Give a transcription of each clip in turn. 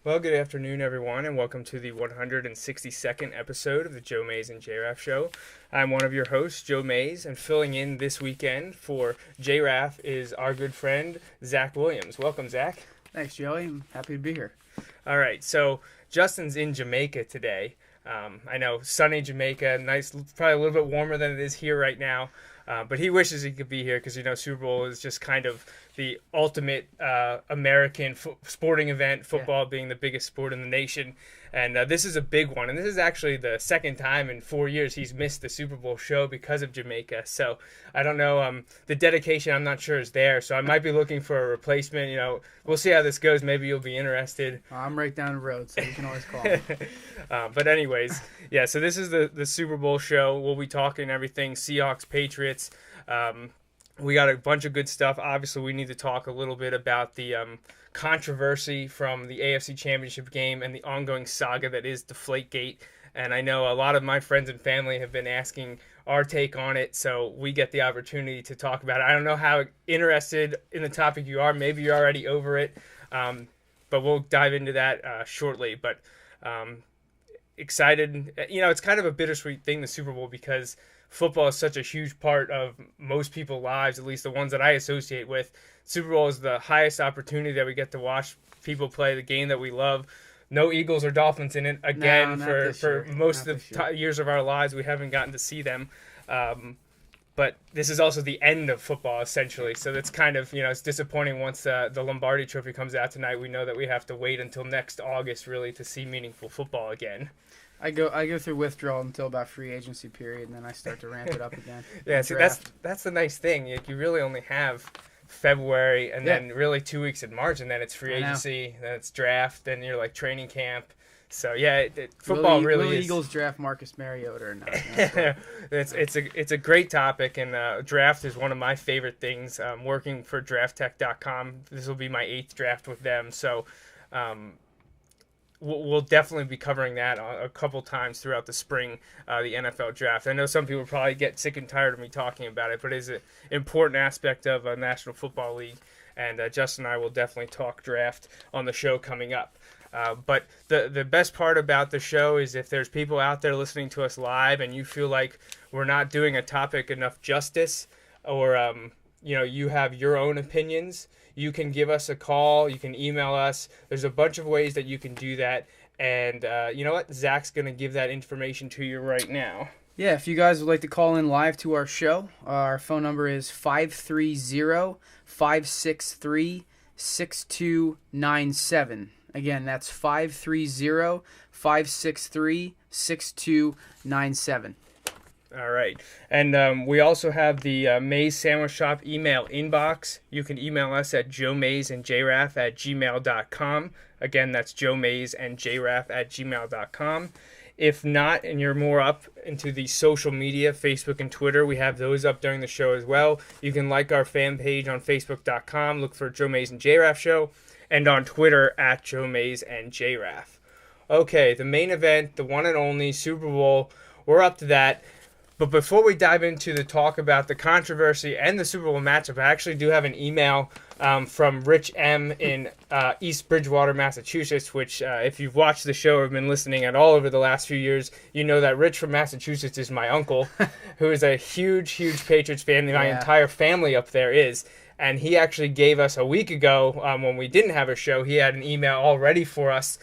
Well, good afternoon, everyone, and welcome to the 162nd episode of the Joe Mays and J-Raff Show. I'm one of your hosts, Joe Mays, and filling in this weekend for J-Raff is our good friend, Zack Williams. Welcome, Zack. Thanks, Joey. I'm happy to be here. All right, so Justin's in Jamaica today. I know, sunny Jamaica, nice, probably a little bit warmer than it is here right now. But he wishes he could be here because, Super Bowl is just kind of the ultimate American sporting event, football being the biggest sport in the nation. And this is a big one. And this is actually the second time in 4 years he's missed the Super Bowl show because of Jamaica. So I don't know. The dedication, I'm not sure, is there. So I might be looking for a replacement. We'll see how this goes. Maybe you'll be interested. I'm right down the road, so you can always call me. But anyways, so this is the Super Bowl show. We'll be talking everything Seahawks, Patriots. We got a bunch of good stuff. Obviously, we need to talk a little bit about the controversy from the AFC Championship game and the ongoing saga that is Deflategate. And I know a lot of my friends and family have been asking our take on it, so we get the opportunity to talk about it. I don't know how interested in the topic you are. Maybe you're already over it, but we'll dive into that shortly. But excited. It's kind of a bittersweet thing, the Super Bowl, because football is such a huge part of most people's lives, at least the ones that I associate with. Super Bowl is the highest opportunity that we get to watch people play the game that we love. No Eagles or Dolphins in it again for most of the years of our lives. We haven't gotten to see them. But this is also the end of football, essentially. So that's kind of, it's disappointing once the Lombardi Trophy comes out tonight. We know that we have to wait until next August, really, to see meaningful football again. I go through withdrawal until about free agency period, and then I start to ramp it up again. See, that's the nice thing. You really only have February and then really 2 weeks in March, and then it's free agency, then it's draft, then you're like training camp. So football really is. Eagles draft Marcus Mariota or not? It's a great topic, and draft is one of my favorite things. Working for DraftTech.com, this will be my 8th draft with them, so. We'll definitely be covering that a couple times throughout the spring, the NFL draft. I know some people probably get sick and tired of me talking about it, but it is an important aspect of a National Football League, and Justin and I will definitely talk draft on the show coming up. But the best part about the show is if there's people out there listening to us live and you feel like we're not doing a topic enough justice, or you have your own opinions, you can give us a call. You can email us. There's a bunch of ways that you can do that. And you know what? Zach's going to give that information to you right now. Yeah, if you guys would like to call in live to our show, our phone number is 530-563-6297. Again, that's 530-563-6297. All right. And we also have the Mays Sandwich Shop email inbox. You can email us at joemaysandjraff@gmail.com. Again, that's joemaysandjraff@gmail.com. If not, and you're more up into the social media, Facebook and Twitter, we have those up during the show as well. You can like our fan page on Facebook.com. Look for Joe Mays and J-Raff Show. And on Twitter at Joe Mays and J-Raff. Okay, the main event, the one and only Super Bowl. We're up to that. But before we dive into the talk about the controversy and the Super Bowl matchup, I actually do have an email from Rich M. in East Bridgewater, Massachusetts, which if you've watched the show or have been listening at all over the last few years, you know that Rich from Massachusetts is my uncle, who is a huge, huge Patriots fan. My entire family up there is. And he actually gave us a week ago, when we didn't have a show, he had an email all ready for us,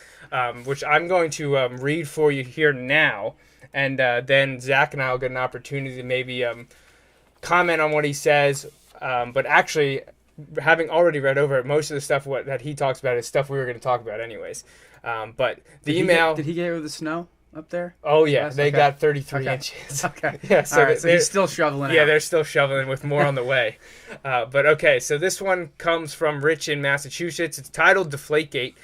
which I'm going to read for you here now. And then Zach and I will get an opportunity to maybe comment on what he says. But actually, having already read over it, most of the stuff that he talks about is stuff we were going to talk about anyways. But the email... Did he get with the snow up there? Oh, yeah. They got 33 inches. Okay. Yeah, so he's still shoveling Yeah, out. they're still shoveling with more on the way. But okay, so this one comes from Rich in Massachusetts. It's titled Deflategate.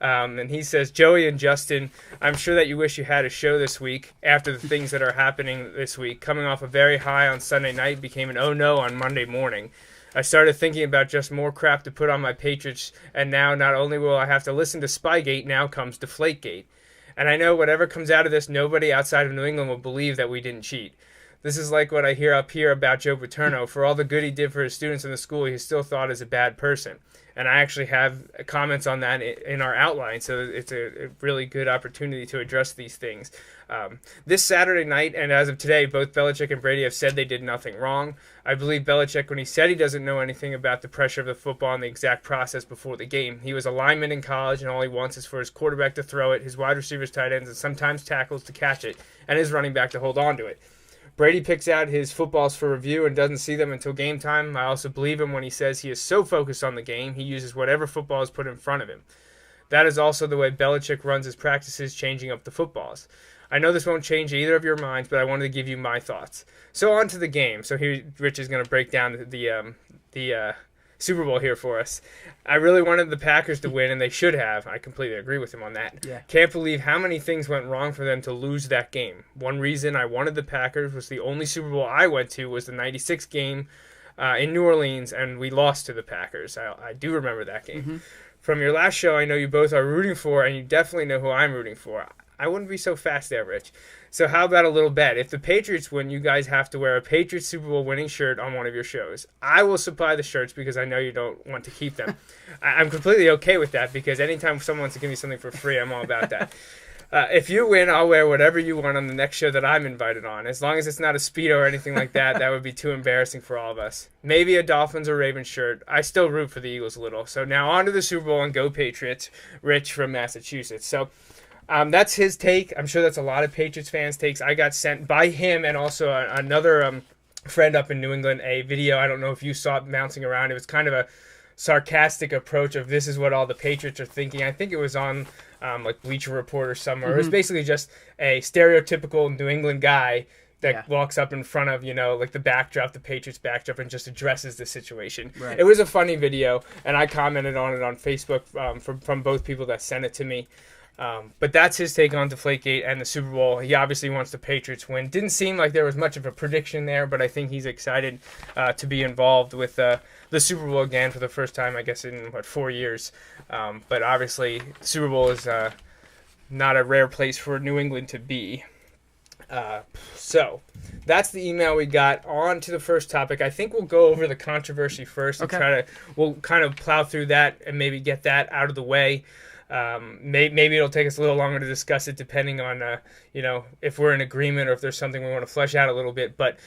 And he says, Joey and Justin, I'm sure that you wish you had a show this week after the things that are happening this week. Coming off a very high on Sunday night became an oh no on Monday morning. I started thinking about just more crap to put on my Patriots, and now not only will I have to listen to Spygate, now comes Deflategate. And I know whatever comes out of this, nobody outside of New England will believe that we didn't cheat. This is like what I hear up here about Joe Paterno. For all the good he did for his students in the school, he's still thought as a bad person. and I actually have comments on that in our outline, so it's a really good opportunity to address these things. This Saturday night, and as of today, both Belichick and Brady have said they did nothing wrong. I believe Belichick when he said he doesn't know anything about the pressure of the football and the exact process before the game. He was a lineman in college, and all he wants is for his quarterback to throw it, his wide receivers, tight ends, and sometimes tackles to catch it, and his running back to hold on to it. Brady picks out his footballs for review and doesn't see them until game time. I also believe him when he says he is so focused on the game, he uses whatever football is put in front of him. That is also the way Belichick runs his practices, changing up the footballs. I know this won't change either of your minds, but I wanted to give you my thoughts. So on to the game. So here, Rich is going to break down the Super Bowl here for us. I really wanted the Packers to win, and they should have. I completely agree with him on that. Yeah. Can't believe how many things went wrong for them to lose that game. One reason I wanted the Packers was the only Super Bowl I went to was the 96 game in New Orleans, and we lost to the Packers. I do remember that game. Mm-hmm. From your last show, I know you both are rooting for, and you definitely know who I'm rooting for. I wouldn't be so fast there, Rich. So how about a little bet? If the Patriots win, you guys have to wear a Patriots Super Bowl winning shirt on one of your shows. I will supply the shirts because I know you don't want to keep them. I'm completely okay with that because anytime someone wants to give me something for free, I'm all about that. If you win, I'll wear whatever you want on the next show that I'm invited on. As long as it's not a Speedo or anything like that, that would be too embarrassing for all of us. Maybe a Dolphins or Ravens shirt. I still root for the Eagles a little. So now on to the Super Bowl and go Patriots. Rich from Massachusetts. So that's his take. I'm sure that's a lot of Patriots fans' takes. I got sent by him and also another friend up in New England a video. I don't know if you saw it bouncing around. It was kind of a sarcastic approach of this is what all the Patriots are thinking. I think it was on like Bleacher Report or somewhere. Mm-hmm. It was basically just a stereotypical New England guy that walks up in front of, like the backdrop, the Patriots backdrop, and just addresses the situation. Right. It was a funny video, and I commented on it on Facebook from both people that sent it to me. But that's his take on Deflategate and the Super Bowl. He obviously wants the Patriots win. Didn't seem like there was much of a prediction there, but I think he's excited to be involved with the Super Bowl again for the first time, I guess, in, 4 years. But obviously, Super Bowl is not a rare place for New England to be. So that's the email we got. On to the first topic. I think we'll go over the controversy first and we'll kind of plow through that and maybe get that out of the way. Maybe it'll take us a little longer to discuss it depending on, if we're in agreement or if there's something we want to flesh out a little bit. But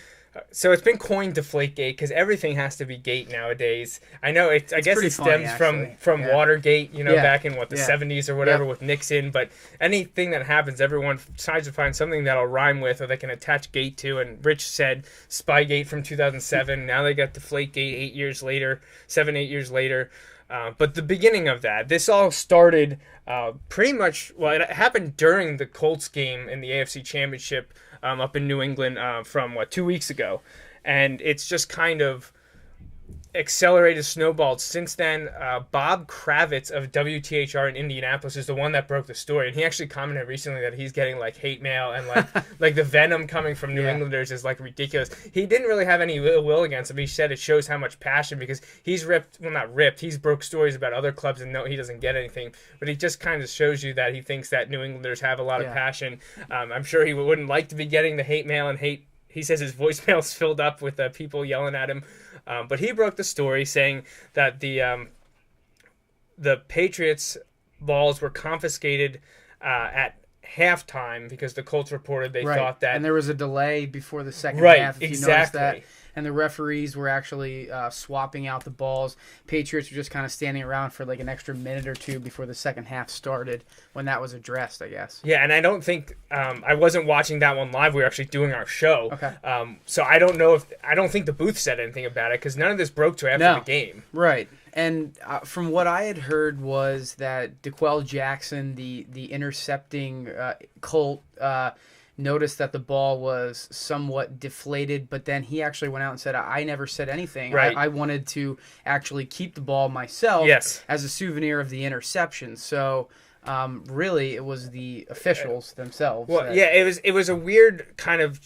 so it's been coined Deflategate because everything has to be gate nowadays. I know I guess it stems from Watergate, back in the 70s or whatever with Nixon. But anything that happens, everyone tries to find something that'll rhyme with or they can attach gate to. And Rich said Spygate from 2007. Now they got Deflategate 8 years later, 8 years later. But the beginning of that, this all started pretty much, it happened during the Colts game in the AFC Championship up in New England from, 2 weeks ago. And it's just kind of accelerated, snowballed since then. Bob Kravitz of WTHR in Indianapolis is the one that broke the story, and he actually commented recently that he's getting hate mail and like the venom coming from New Englanders is ridiculous. He didn't really have any ill will against him. He said it shows how much passion because he's he's broke stories about other clubs and no, he doesn't get anything, but he just kind of shows you that he thinks that New Englanders have a lot of passion. I'm sure he wouldn't like to be getting the hate mail and hate. He says his voicemail's filled up with people yelling at him. But he broke the story saying that the Patriots balls were confiscated at halftime because the Colts reported they thought that. And there was a delay before the second half, if you noticed that. And the referees were actually swapping out the balls. Patriots were just kind of standing around for an extra minute or two before the second half started when that was addressed, I guess. Yeah, and I don't think I wasn't watching that one live. We were actually doing our show. Okay. So I don't think the booth said anything about it because none of this broke to after the game. Right. And from what I had heard was that DeQuell Jackson, the intercepting Colt, noticed that the ball was somewhat deflated, but then he actually went out and said, I never said anything. Right. I wanted to actually keep the ball myself as a souvenir of the interception. So really it was the officials themselves. Well, it was a weird kind of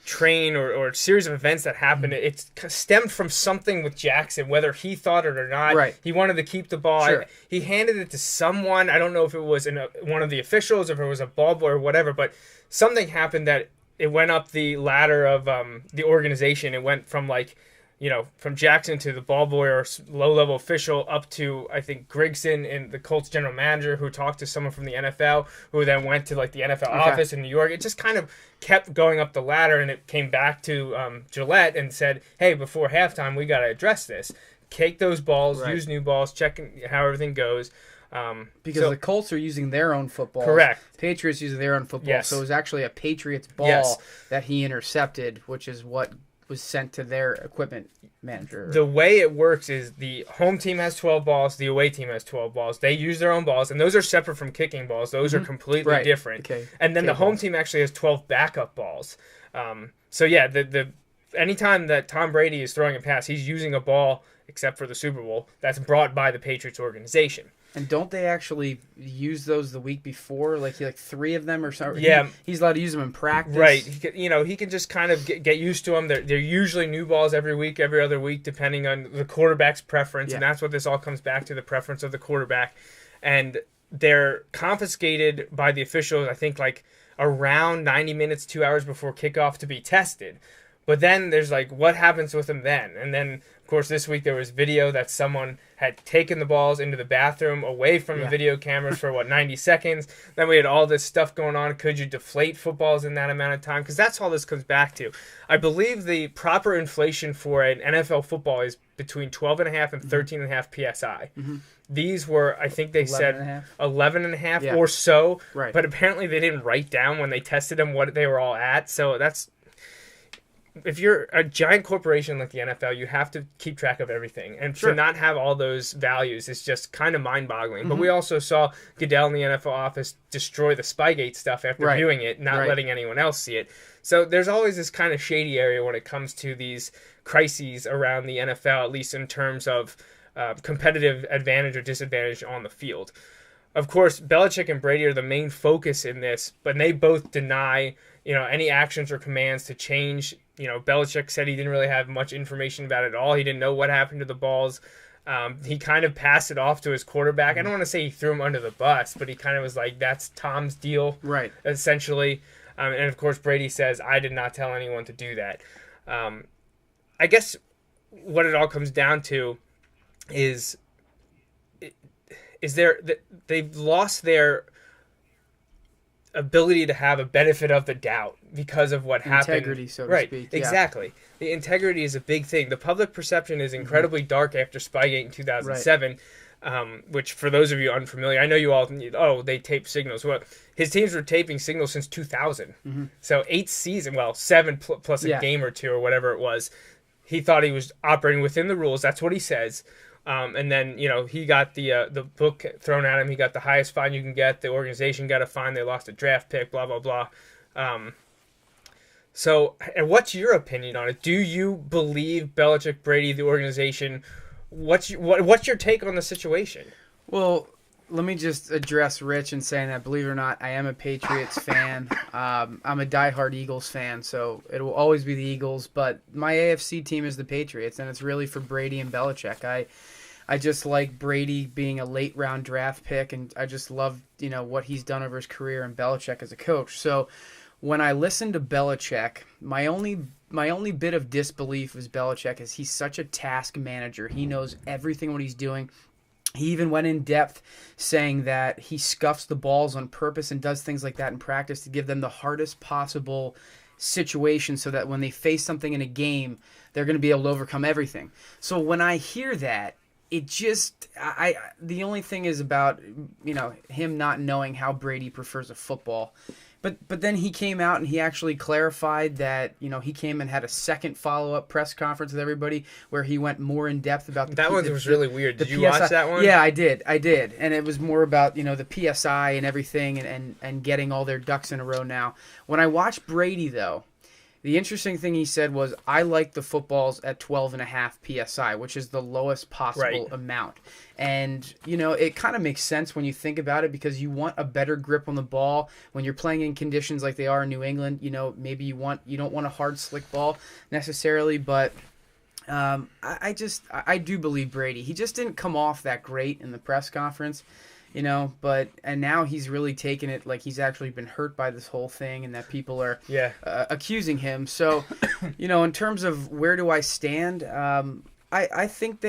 train or series of events that happened. It stemmed from something with Jackson, whether he thought it or not. Right. He wanted to keep the ball. Sure. He handed it to someone. I don't know if it was one of the officials, if it was a ball boy or whatever, but something happened that it went up the ladder of the organization. It went from from Jackson to the ball boy or low-level official up to, I think, Grigson and the Colts general manager who talked to someone from the NFL who then went to, like, the NFL office in New York. It just kind of kept going up the ladder, and it came back to Gillette and said, hey, before halftime, we got to address this. Take those balls, use new balls, check how everything goes. Because the Colts are using their own football. Correct. Patriots using their own football. Yes. So it was actually a Patriots ball that he intercepted, which is what was sent to their equipment manager. The way it works is the home team has 12 balls, the away team has 12 balls. They use their own balls, and those are separate from kicking balls. Those are completely different. Okay. And then the home team actually has 12 backup balls. The anytime that Tom Brady is throwing a pass, he's using a ball, except for the Super Bowl, that's brought by the Patriots organization. And don't they actually use those the week before? Like 3 of them or something? Yeah. He's allowed to use them in practice? Right. He can just kind of get used to them. They're usually new balls every week, every other week, depending on the quarterback's preference. And that's what this all comes back to, the preference of the quarterback. And they're confiscated by the officials, I think, like around 90 minutes, 2 hours before kickoff to be tested. But then there's like, what happens with them then? And then, of course, this week there was video that someone had taken the balls into the bathroom away from the video cameras for, 90 seconds. Then we had all this stuff going on. Could you deflate footballs in that amount of time? Because that's all this comes back to. I believe the proper inflation for an NFL football is between 12.5 and 13.5 PSI. Mm-hmm. These were, I think they said 11.5 or so. Right. But apparently they didn't write down when they tested them what they were all at. So that's... If you're a giant corporation like the NFL, you have to keep track of everything. And to not have all those values is just kind of mind-boggling. Mm-hmm. But we also saw Goodell in the NFL office destroy the Spygate stuff after viewing it, not letting anyone else see it. So there's always this kind of shady area when it comes to these crises around the NFL, at least in terms of competitive advantage or disadvantage on the field. Of course, Belichick and Brady are the main focus in this, but they both deny any actions or commands to change. Belichick said he didn't really have much information about it at all. He didn't know what happened to the balls. He kind of passed it off to his quarterback. I don't want to say he threw him under the bus, but he kind of was like, that's Tom's deal, essentially. And, of course, Brady says, I did not tell anyone to do that. I guess what it all comes down to is they've lost their ability to have a benefit of the doubt because of what happened. Integrity, so to speak. Yeah. Exactly. The integrity is a big thing. The public perception is incredibly dark after Spygate in 2007, which for those of you unfamiliar, I know you all, they tape signals. Well, his teams were taping signals since 2000. Mm-hmm. So 8 seasons, 7 plus a game or 2 or whatever it was. He thought he was operating within the rules. That's what he says. And then, he got the book thrown at him. He got the highest fine you can get. The organization got a fine. They lost a draft pick, blah, blah, blah. So, and what's your opinion on it? Do you believe Belichick, Brady, the organization? What's your take on the situation? Well, let me just address Rich in saying that, believe it or not, I am a Patriots fan. I'm a diehard Eagles fan, so it will always be the Eagles. But my AFC team is the Patriots, and it's really for Brady and Belichick. I just like Brady being a late-round draft pick, and I just love what he's done over his career and Belichick as a coach. So when I listen to Belichick, my only bit of disbelief is Belichick is he's such a task manager. He knows everything what he's doing. He even went in depth saying that he scuffs the balls on purpose and does things like that in practice to give them the hardest possible situation so that when they face something in a game, they're going to be able to overcome everything. So when I hear that, it just the only thing is about him not knowing how Brady prefers a football. But then he came out and he actually clarified that he came and had a second follow-up press conference with everybody where he went more in depth about that one was really weird. Did you watch that one? Yeah, I did, and it was more about the PSI and everything and getting all their ducks in a row now. When I watched Brady though, the interesting thing he said was, I like the footballs at 12.5 PSI, which is the lowest possible amount. And, it kind of makes sense when you think about it because you want a better grip on the ball when you're playing in conditions like they are in New England. Maybe you don't want a hard, slick ball necessarily, but I do believe Brady. He just didn't come off that great in the press conference. and now he's really taken it like he's actually been hurt by this whole thing and that people are accusing him. So, in terms of where do I stand, I think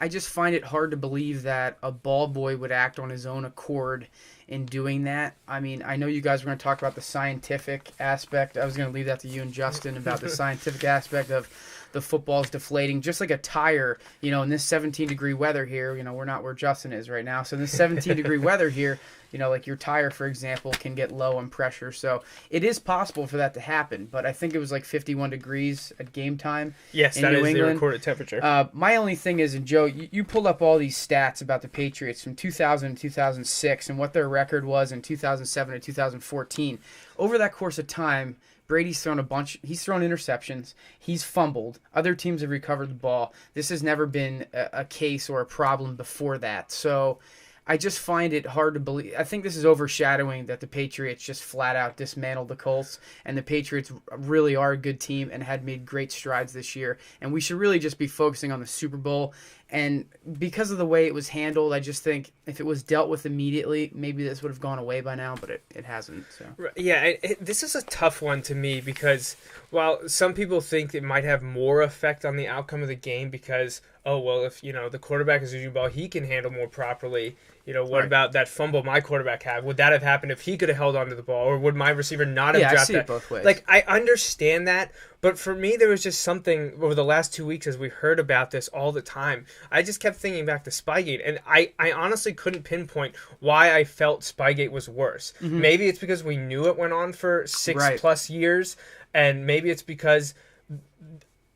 I just find it hard to believe that a ball boy would act on his own accord in doing that. I mean, I know you guys were going to talk about the scientific aspect. I was going to leave that to you and Justin about the scientific aspect of the footballs deflating, just like a tire, in this 17-degree weather here. We're not where Justin is right now. So in this 17-degree weather here, like your tire, for example, can get low on pressure. So it is possible for that to happen. But I think it was like 51 degrees at game time. Yes, in that New is England. the recorded temperature. My only thing is, and Joe, you pulled up all these stats about the Patriots from 2000 to 2006 and what their record was in 2007 and 2014. Over that course of time, Brady's thrown he's thrown interceptions, he's fumbled, other teams have recovered the ball. This has never been a case or a problem before that. So I just find it hard to believe. I think this is overshadowing that the Patriots just flat out dismantled the Colts, and the Patriots really are a good team and had made great strides this year. And we should really just be focusing on the Super Bowl. And because of the way it was handled, I just think if it was dealt with immediately, maybe this would have gone away by now, but it hasn't. So. Yeah, this is a tough one to me because while some people think it might have more effect on the outcome of the game because, if, the quarterback is losing the ball, he can handle more properly. What about that fumble my quarterback had? Would that have happened if he could have held onto the ball, or would my receiver not have dropped that? I see it both ways. Like, I understand that, but for me, there was just something over the last 2 weeks as we heard about this all the time. I just kept thinking back to Spygate, and I honestly couldn't pinpoint why I felt Spygate was worse. Mm-hmm. Maybe it's because we knew it went on for 6+ years, and maybe it's because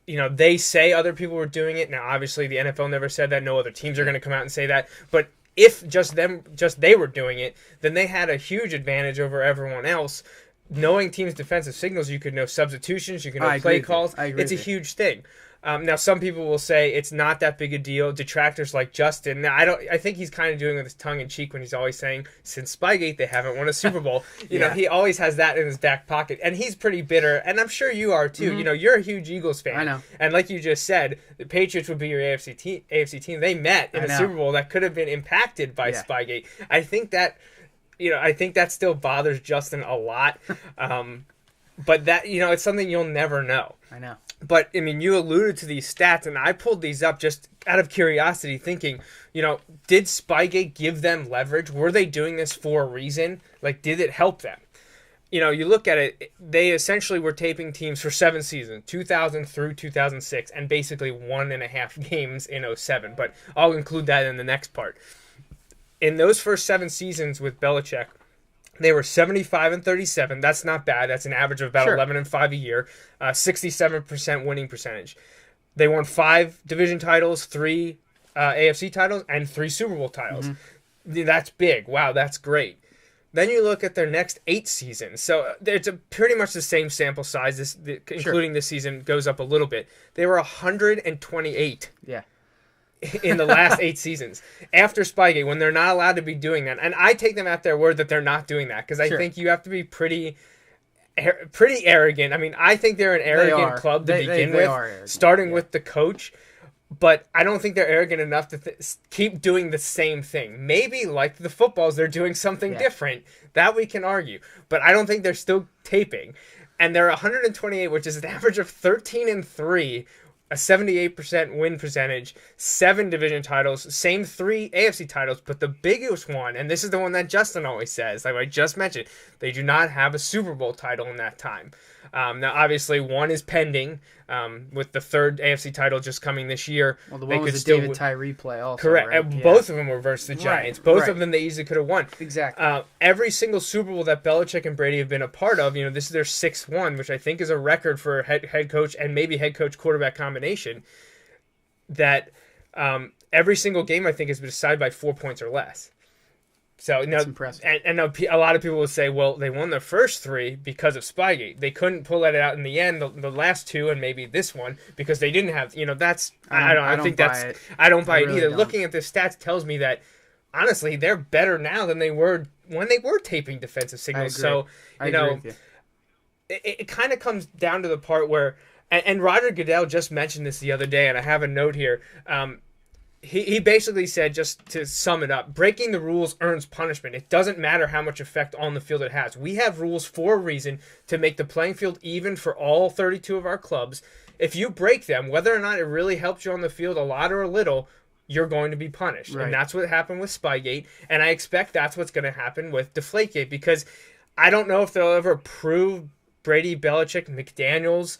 they say other people were doing it. Now, obviously, the NFL never said that. No other teams are going to come out and say that, but if just they were doing it, then they had a huge advantage over everyone else. Knowing teams' defensive signals, you could know substitutions, you could know play calls. It's a huge thing. Now, some people will say it's not that big a deal. Detractors like Justin. Now, I think he's kind of doing it with his tongue in cheek when he's always saying, since Spygate, they haven't won a Super Bowl. He always has that in his back pocket, and he's pretty bitter. And I'm sure you are too. Mm-hmm. You're a huge Eagles fan. I know. And like you just said, the Patriots would be your AFC team. They met in a Super Bowl that could have been impacted by Spygate. I think that still bothers Justin a lot. But that, it's something you'll never know. I know. But, you alluded to these stats, and I pulled these up just out of curiosity, thinking, did Spygate give them leverage? Were they doing this for a reason? Like, did it help them? You look at it, they essentially were taping teams for 7 seasons, 2000 through 2006, and basically 1.5 games in 2007. But I'll include that in the next part. In those first 7 seasons with Belichick, they were 75-37. That's not bad. That's an average of about 11-5 a year. 67% winning percentage. They won 5 division titles, 3 AFC titles, and 3 Super Bowl titles. Mm-hmm. That's big. Wow, that's great. Then you look at their next 8 seasons. So it's pretty much the same sample size. Including this season goes up a little bit. They were 128. Yeah. In the last 8 seasons after Spygate, when they're not allowed to be doing that. And I take them at their word that they're not doing that because I think you have to be pretty arrogant. I think they're an arrogant club to begin with, starting with the coach. But I don't think they're arrogant enough to keep doing the same thing. Maybe like the footballs, they're doing something different. That we can argue. But I don't think they're still taping. And they're 128, which is an average of 13-3, a 78% win percentage, 7 division titles, same 3 AFC titles, but the biggest one, and this is the one that Justin always says, like I just mentioned, they do not have a Super Bowl title in that time. Now, obviously, one is pending, with the 3rd AFC title just coming this year. Well, the one was a David Tyree play also, correct. Right? Both of them were versus the Giants. Both of them they easily could have won. Exactly. Every single Super Bowl that Belichick and Brady have been a part of, this is their 6th one, which I think is a record for a head coach and maybe head coach quarterback combination. That every single game, I think, has been decided by 4 points or less. So that's impressive. And a lot of people will say, well, they won their first 3 because of Spygate. They couldn't pull that out in the end, the last 2 and maybe this one, because they didn't have, that's, I don't buy it either. Looking at the stats tells me that, honestly, they're better now than they were when they were taping defensive signals. So, it kind of comes down to the part where, and Roger Goodell just mentioned this the other day, and I have a note here. he basically said, just to sum it up, breaking the rules earns punishment. It doesn't matter how much effect on the field it has. We have rules for a reason, to make the playing field even for all 32 of our clubs. If you break them, whether or not it really helps you on the field a lot or a little, you're going to be punished. Right. And that's what happened with Spygate. And I expect that's what's going to happen with Deflategate, because I don't know if they'll ever prove Brady, Belichick, McDaniels,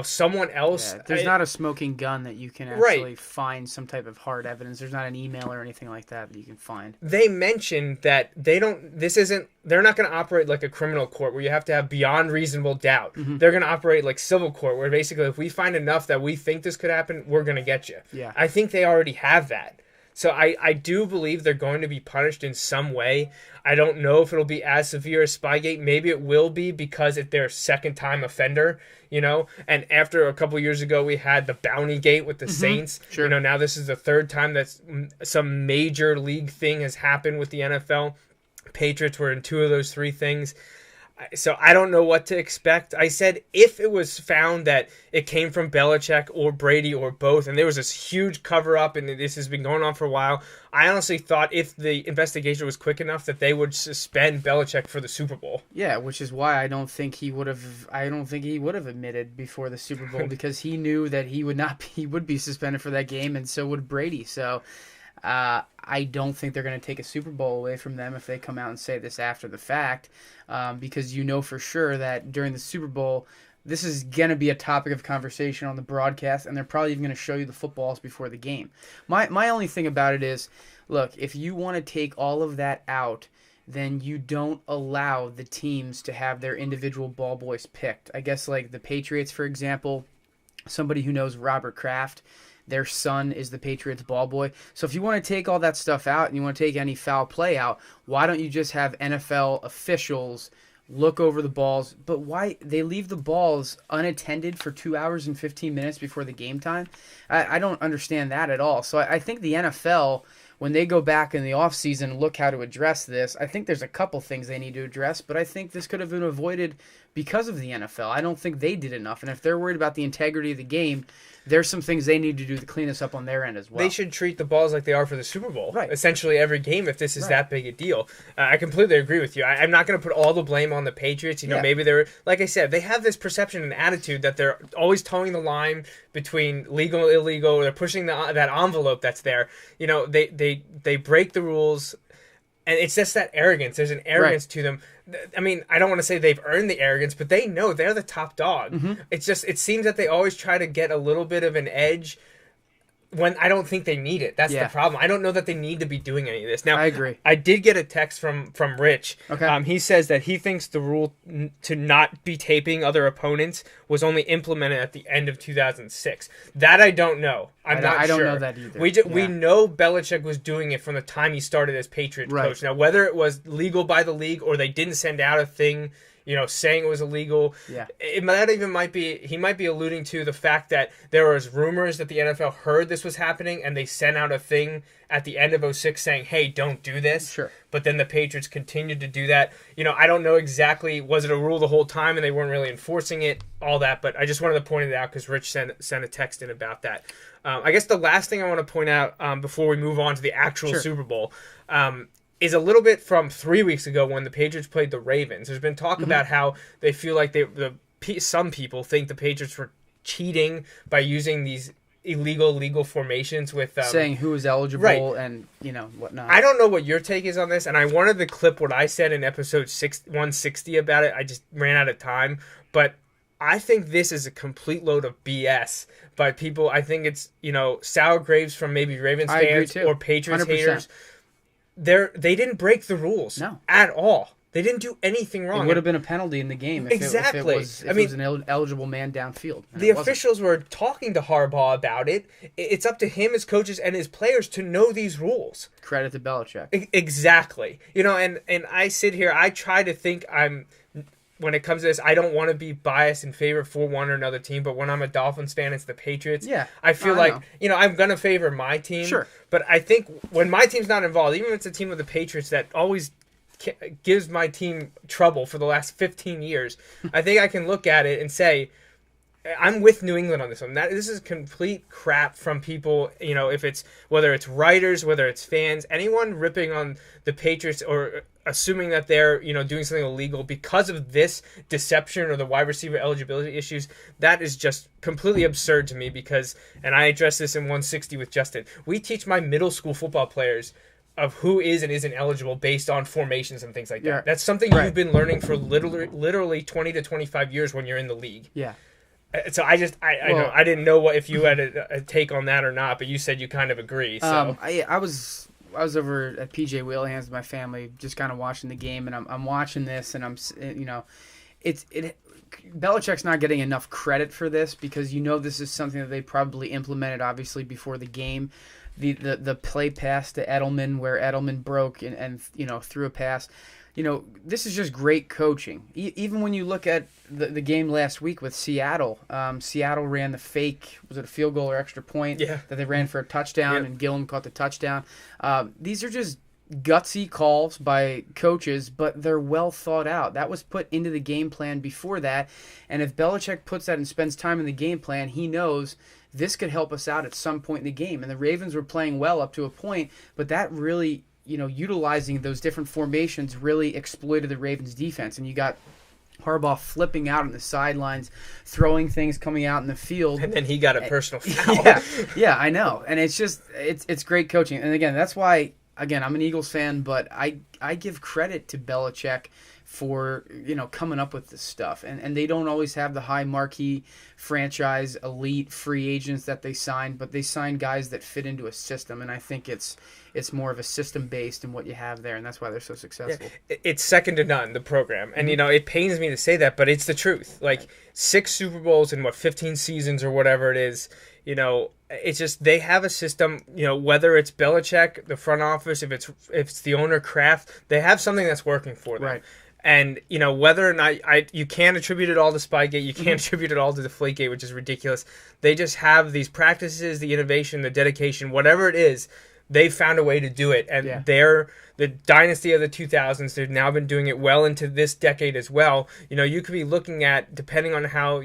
someone else. Yeah, there's not a smoking gun that you can actually find some type of hard evidence. There's not an email or anything like that you can find. They mentioned that they're not going to operate like a criminal court where you have to have beyond reasonable doubt. Mm-hmm. They're going to operate like civil court, where basically if we find enough that we think this could happen, we're going to get you. Yeah. I think they already have that. So I do believe they're going to be punished in some way. I don't know if it'll be as severe as Spygate. Maybe it will be, because it's their second-time offender, And after a couple years ago, we had the Bounty Gate with the Saints. Sure. Now this is the third time that some major league thing has happened with the NFL. Patriots were in 2 of those 3 things. So I don't know what to expect. I said if it was found that it came from Belichick or Brady or both, and there was this huge cover-up and this has been going on for a while, I honestly thought if the investigation was quick enough that they would suspend Belichick for the Super Bowl. Yeah, which is why I don't think he would have admitted before the Super Bowl, because he knew that he would be suspended for that game, and so would Brady. So I don't think they're going to take a Super Bowl away from them if they come out and say this after the fact, because for sure that during the Super Bowl, this is going to be a topic of conversation on the broadcast, and they're probably even going to show you the footballs before the game. My only thing about it is, look, if you want to take all of that out, then you don't allow the teams to have their individual ball boys picked. I guess like the Patriots, for example, somebody who knows Robert Kraft, their son is the Patriots ball boy. So if you want to take all that stuff out and you want to take any foul play out, why don't you just have NFL officials look over the balls? But why they leave the balls unattended for 2 hours and 15 minutes before the game time? I don't understand that at all. So I think the NFL, when they go back in the offseason and look how to address this, I think there's a couple things they need to address, but I think this could have been avoided because of the NFL. I don't think they did enough. And if they're worried about the integrity of the game, there's some things they need to do to clean this up on their end as well. They should treat the balls like they are for the Super Bowl. Right. Essentially every game, if this is that big a deal. I completely agree with you. I'm not going to put all the blame on the Patriots. Maybe they're, like I said, they have this perception and attitude that they're always towing the line between legal and illegal, or they're pushing that envelope that's there. They break the rules, and it's just that arrogance. There's an arrogance to them. I mean, I don't want to say they've earned the arrogance, but they know they're the top dog. Mm-hmm. It seems that they always try to get a little bit of an edge when I don't think they need it. That's the problem. I don't know that they need to be doing any of this. Now, I agree. I did get a text from Rich. Okay. He says that he thinks the rule to not be taping other opponents was only implemented at the end of 2006. That I don't know. I'm not sure. I don't know that either. We know Belichick was doing it from the time he started as Patriots coach. Now, whether it was legal by the league or they didn't send out a thing saying it was illegal. Yeah. He might be alluding to the fact that there was rumors that the NFL heard this was happening and they sent out a thing at the end of 2006 saying, hey, don't do this. Sure. But then the Patriots continued to do that. I don't know exactly, was it a rule the whole time and they weren't really enforcing it, all that, but I just wanted to point it out because Rich sent a text in about that. I guess the last thing I want to point out before we move on to the actual Super Bowl is a little bit from 3 weeks ago when the Patriots played the Ravens. There's been talk about how they feel like some people think the Patriots were cheating by using these illegal formations with saying who is eligible and whatnot. I don't know what your take is on this, and I wanted to clip what I said in episode 160 about it. I just ran out of time, but I think this is a complete load of BS by people. I think it's sour grapes from maybe Ravens fans or Patriots 100%. Haters. They didn't break the rules at all. They didn't do anything wrong. It would have been a penalty in the game if it was an eligible man downfield. The officials were talking to Harbaugh about it. It's up to him as coaches and his players to know these rules. Credit to Belichick. Exactly. And I sit here, I try to think when it comes to this, I don't want to be biased in favor for one or another team, but when I'm a Dolphins fan, it's the Patriots. Yeah. I feel I'm going to favor my team. Sure. But I think when my team's not involved, even if it's a team of the Patriots that always gives my team trouble for the last 15 years, I think I can look at it and say, I'm with New England on this one. This is complete crap from people, if it's whether it's writers, whether it's fans, anyone ripping on the Patriots or assuming that they're, doing something illegal because of this deception or the wide receiver eligibility issues. That is just completely absurd to me because, and I addressed this in 160 with Justin, we teach my middle school football players of who is and isn't eligible based on formations and things like that. Yeah. That's something you've been learning for literally 20 to 25 years when you're in the league. Yeah. So I know I didn't know if you had a take on that or not, but you said you kind of agree. So I was over at PJ Wheelhands with my family, just kind of watching the game, and I'm watching this, and Belichick's not getting enough credit for this because this is something that they probably implemented obviously before the game. The play pass to Edelman where Edelman broke and threw a pass. This is just great coaching. Even when you look at the game last week with Seattle, Seattle ran the fake, was it a field goal or extra point that they ran for a touchdown, and Gillum caught the touchdown. These are just gutsy calls by coaches, but they're well thought out. That was put into the game plan before that, and if Belichick puts that and spends time in the game plan, he knows this could help us out at some point in the game. And the Ravens were playing well up to a point, but that really, utilizing those different formations really exploited the Ravens defense. And you got Harbaugh flipping out on the sidelines, throwing things coming out in the field. And then he got a personal foul. Yeah, I know. And it's just, it's great coaching. And again, that's why, I'm an Eagles fan, but I give credit to Belichick for coming up with this stuff, and they don't always have the high marquee franchise elite free agents that they sign, but they sign guys that fit into a system, and I think it's more of a system based in what you have there, and that's why they're so successful. It's second to none, the program, and it pains me to say that, but it's the truth. Like 6 Super Bowls in 15 seasons or whatever it is. It's just they have a system, whether it's Belichick, the front office, if it's the owner Kraft, they have something that's working for them. Right. And, whether or not you can't attribute it all to Spygate, you can't attribute it all to Deflategate, which is ridiculous. They just have these practices, the innovation, the dedication, whatever it is, they've found a way to do it. And they're the dynasty of the 2000s. They've now been doing it well into this decade as well. You could be looking at, depending on how,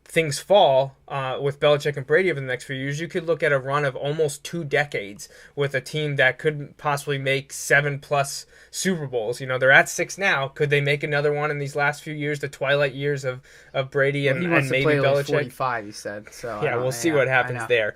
things fall with Belichick and Brady over the next few years, you could look at a run of almost 2 decades with a team that could possibly make 7+ Super Bowls. They're at 6 now. Could they make another one in these last few years, the twilight years of Brady and maybe Belichick? 45, he said. So we'll see what happens there.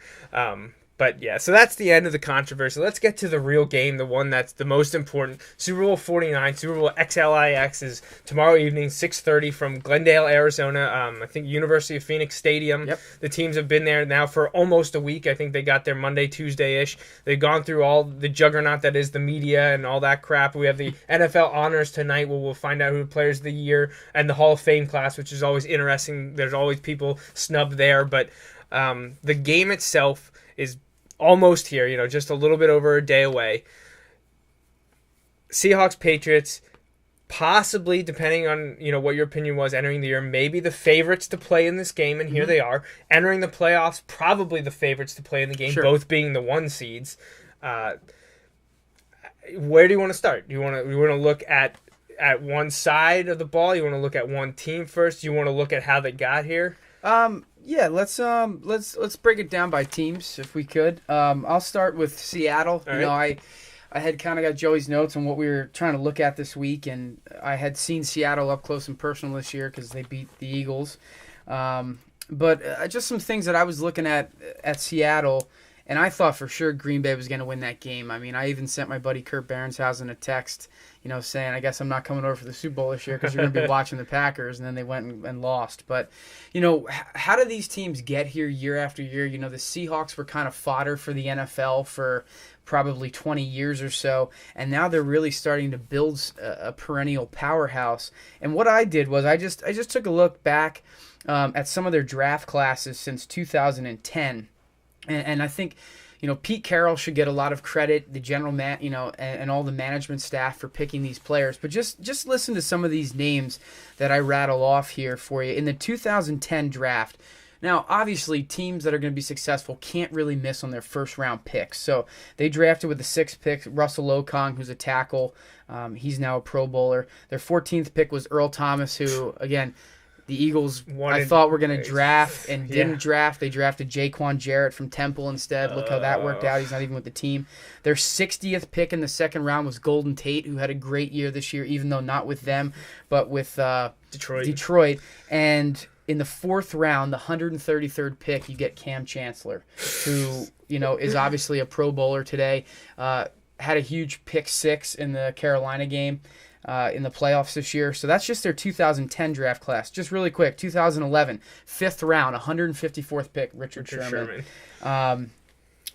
But so that's the end of the controversy. Let's get to the real game, the one that's the most important. Super Bowl 49, Super Bowl XLIX is tomorrow evening, 6:30 from Glendale, Arizona. I think University of Phoenix Stadium. Yep. The teams have been there now for almost a week. I think they got there Monday, Tuesday-ish. They've gone through all the juggernaut that is the media and all that crap. We have the NFL honors tonight where we'll find out who the players of the year and the Hall of Fame class, which is always interesting. There's always people snubbed there. But the game itself is almost here, just a little bit over a day away. Seahawks, Patriots, possibly, depending on, what your opinion was entering the year, maybe the favorites to play in this game, and here they are. Entering the playoffs, probably the favorites to play in the game, both being the 1 seeds. Where do you want to start? Do you want to look at one side of the ball? You want to look at one team first? Do you want to look at how they got here? Yeah, let's break it down by teams if we could. I'll start with Seattle. All right. I had kind of got Joey's notes on what we were trying to look at this week, and I had seen Seattle up close and personal this year because they beat the Eagles. But just some things that I was looking at Seattle, and I thought for sure Green Bay was going to win that game. I mean, I even sent my buddy Kurt Berenshausen a text, saying, I guess I'm not coming over for the Super Bowl this year because you're going to be watching the Packers, and then they went and lost. But, how do these teams get here year after year? The Seahawks were kind of fodder for the NFL for probably 20 years or so, and now they're really starting to build a perennial powerhouse. And what I did was I just took a look back at some of their draft classes since 2010, and I think Pete Carroll should get a lot of credit, the general and all the management staff for picking these players. But just listen to some of these names that I rattle off here for you. In the 2010 draft, now obviously teams that are going to be successful can't really miss on their first round picks. So they drafted with the 6th pick Russell Okung, who's a tackle. He's now a Pro Bowler. Their 14th pick was Earl Thomas, who again, The Eagles, I thought were going to draft and didn't draft. They drafted Jaquan Jarrett from Temple instead. Look how that worked out. He's not even with the team. Their 60th pick in the second round was Golden Tate, who had a great year this year, even though not with them, but with Detroit. And in the fourth round, the 133rd pick, you get Cam Chancellor, who is obviously a Pro Bowler today. Had a huge pick 6 in the Carolina game in the playoffs this year. So that's just their 2010 draft class. Just really quick, 2011, 5th round, 154th pick, Richard Sherman.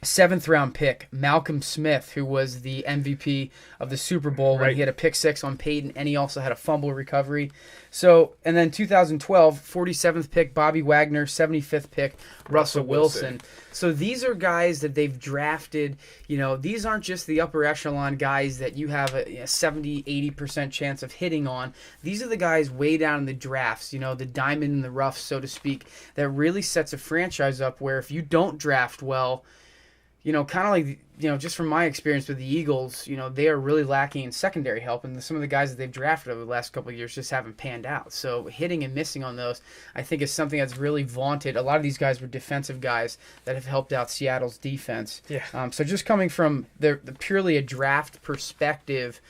7th round pick, Malcolm Smith, who was the MVP of the Super Bowl when he had a pick 6 on Peyton, and he also had a fumble recovery. So, and then 2012, 47th pick, Bobby Wagner, 75th pick, Russell Wilson. So these are guys that they've drafted. These aren't just the upper echelon guys that you have a 70, 80% chance of hitting on. These are the guys way down in the drafts, the diamond in the rough, so to speak, that really sets a franchise up where if you don't draft well, kind of like, just from my experience with the Eagles, they are really lacking in secondary help, and some of the guys that they've drafted over the last couple of years just haven't panned out. So hitting and missing on those, I think, is something that's really vaunted. A lot of these guys were defensive guys that have helped out Seattle's defense. Yeah. So just coming from the purely a draft perspective,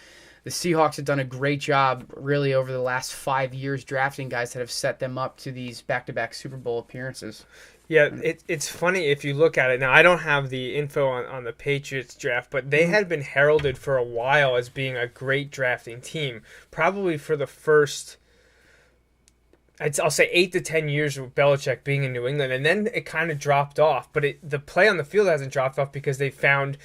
the Seahawks have done a great job really over the last 5 years drafting guys that have set them up to these back-to-back Super Bowl appearances. Yeah, it's funny if you look at it. Now, I don't have the info on the Patriots draft, but they had been heralded for a while as being a great drafting team, probably for the first, I'll say 8 to 10 years with Belichick being in New England, and then it kind of dropped off. But the play on the field hasn't dropped off because they found,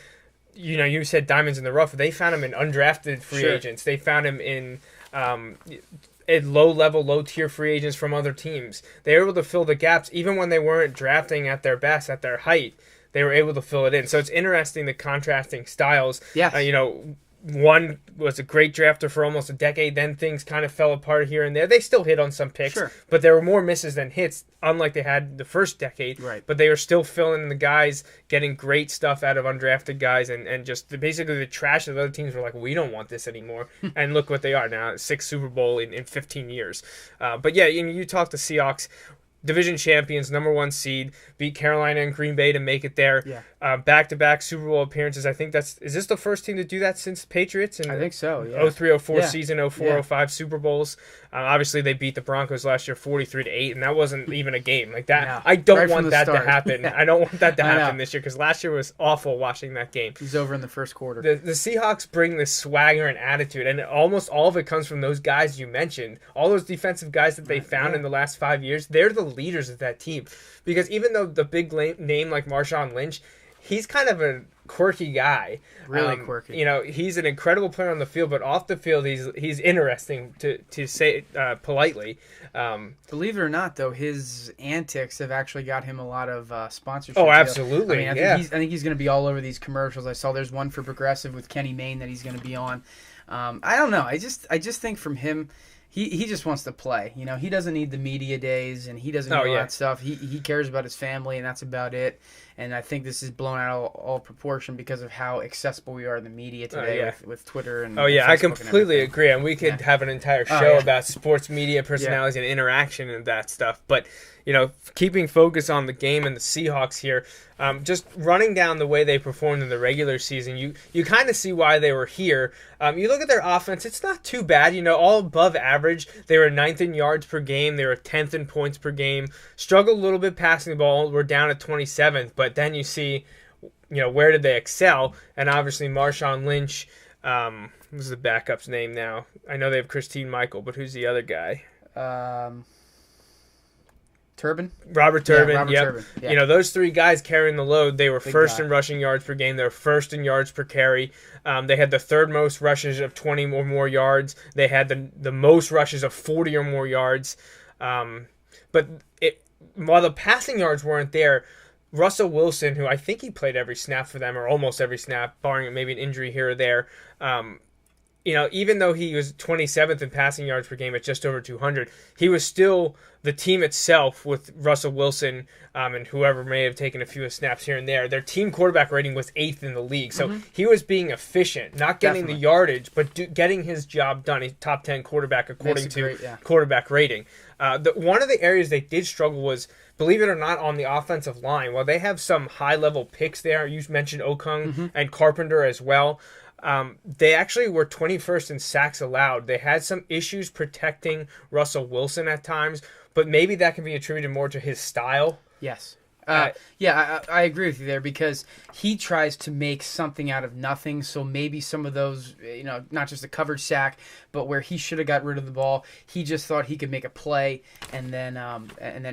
you said diamonds in the rough. They found him in undrafted free agents. They found him in low-level, low-tier free agents from other teams. They were able to fill the gaps even when they weren't drafting at their best, at their height. They were able to fill it in. So it's interesting, the contrasting styles. Yes. One was a great drafter for almost a decade, then things kind of fell apart here and there. They still hit on some picks, but there were more misses than hits, unlike they had the first decade. Right. But they were still filling in the guys, getting great stuff out of undrafted guys, and just basically the trash of the other teams were like, we don't want this anymore. And look what they are now, 6th Super Bowl in 15 years. But yeah, you talk to Seahawks, division champions, number 1 seed, beat Carolina and Green Bay to make it there. Yeah. Back-to-back Super Bowl appearances. I think is this the first team to do that since Patriots? I think so, yeah. 03-04 season, 04-05 Super Bowls. Obviously, they beat the Broncos last year 43-8, and that wasn't even a game like that. No. I don't want that to happen. I don't want that to happen this year because last year was awful watching that game. It was over in the first quarter. The Seahawks bring this swagger and attitude, and almost all of it comes from those guys you mentioned. All those defensive guys that they found in the last 5 years, they're the leaders of that team. Because even though the big name like Marshawn Lynch, he's kind of a quirky guy. Really quirky. He's an incredible player on the field, but off the field, he's interesting to say politely. Believe it or not, though, his antics have actually got him a lot of sponsorship. Oh, absolutely. I think he's going to be all over these commercials. I saw there's one for Progressive with Kenny Mayne that he's going to be on. I don't know. I just think from him, he just wants to play. He doesn't need the media days, and he doesn't need all that stuff. He cares about his family, and that's about it. And I think this is blown out all proportion because of how accessible we are in the media today with Twitter and Facebook. I completely agree. And we could have an entire show about sports media personalities and interaction and that stuff. But, keeping focus on the game and the Seahawks here, just running down the way they performed in the regular season, you kind of see why they were here. You look at their offense, it's not too bad. All above average. They were 9th in yards per game. They were 10th in points per game. Struggled a little bit passing the ball. We're down at 27th. But then you see, where did they excel? And obviously Marshawn Lynch, what's the backup's name now? I know they have Christine Michael, but who's the other guy? Turbin? Robert Turbin, Turbin. Yeah. Those 3 guys carrying the load. They were first in rushing yards per game. They were first in yards per carry. They had the 3rd most rushes of 20 or more yards. They had the most rushes of 40 or more yards. But while the passing yards weren't there, Russell Wilson, who I think he played every snap for them, or almost every snap, barring maybe an injury here or there, even though he was 27th in passing yards per game at just over 200, he was still the team itself with Russell Wilson and whoever may have taken a few snaps here and there. Their team quarterback rating was 8th in the league. So he was being efficient, not getting the yardage, but getting his job done. He's top 10 quarterback according to quarterback rating. One of the areas they did struggle was, believe it or not, on the offensive line. While they have some high-level picks there, you mentioned Okung and Carpenter as well, they actually were 21st in sacks allowed. They had some issues protecting Russell Wilson at times, but maybe that can be attributed more to his style. Yes. I agree with you there, because he tries to make something out of nothing. So maybe some of those, not just a coverage sack, but where he should have got rid of the ball, he just thought he could make a play, and then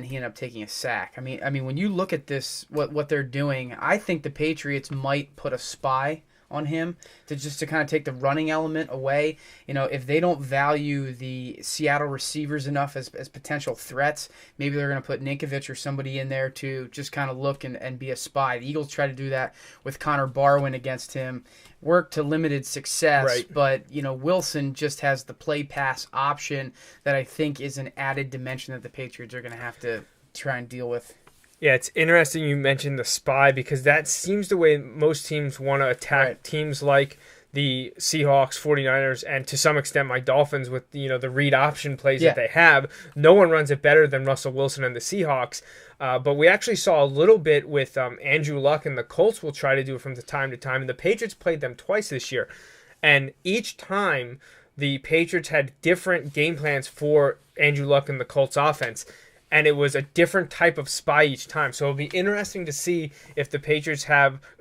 he ended up taking a sack. I mean, when you look at this, what they're doing, I think the Patriots might put a spy on him to kind of take the running element away. If they don't value the Seattle receivers enough as potential threats, maybe they're going to put Ninkovich or somebody in there to just kind of look and be a spy. The Eagles tried to do that with Connor Barwin against him. Worked to limited success, right. But Wilson just has the play pass option that I think is an added dimension that the Patriots are going to have to try and deal with. Yeah, it's interesting you mentioned the spy, because that seems the way most teams want to attack teams like the Seahawks, 49ers, and to some extent my Dolphins with the read option plays that they have. No one runs it better than Russell Wilson and the Seahawks. But we actually saw a little bit with Andrew Luck, and the Colts will try to do it from time to time. And the Patriots played them twice this year. And each time the Patriots had different game plans for Andrew Luck and the Colts offense. And it was a different type of spy each time. So it'll be interesting to see if the Patriots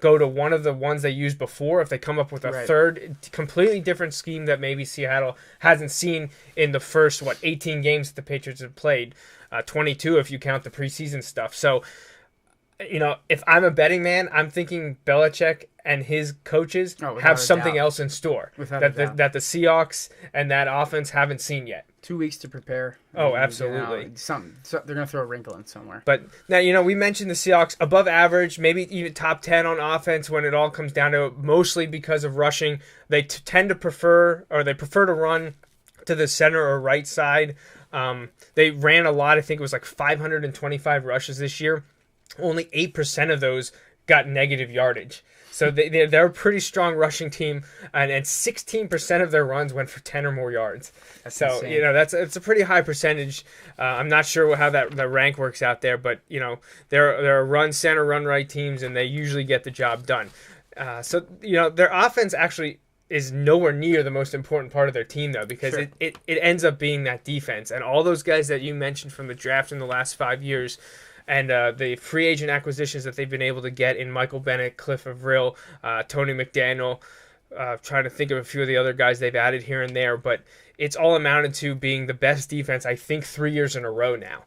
go to one of the ones they used before, if they come up with a third, completely different scheme that maybe Seattle hasn't seen in the first, 18 games that the Patriots have played. 22 if you count the preseason stuff. So, if I'm a betting man, I'm thinking Belichick and his coaches have something else in store that the Seahawks and that offense haven't seen yet. 2 weeks to prepare. Oh, absolutely. So they're going to throw a wrinkle in somewhere. But now, we mentioned the Seahawks above average, maybe even top 10 on offense when it all comes down to it, mostly because of rushing. They tend to prefer to run to the center or right side. They ran a lot. I think it was like 525 rushes this year. Only 8% of those got negative yardage. So they're a pretty strong rushing team, and 16% of their runs went for 10 or more yards. That's insane. It's a pretty high percentage. I'm not sure how that rank works out there, but they're a run center, run right teams, and they usually get the job done. So their offense actually is nowhere near the most important part of their team, though, because it ends up being that defense, and all those guys that you mentioned from the draft in the last 5 years. And the free agent acquisitions that they've been able to get in Michael Bennett, Cliff Avril, Tony McDaniel, trying to think of a few of the other guys they've added here and there, but it's all amounted to being the best defense, I think, 3 years in a row now.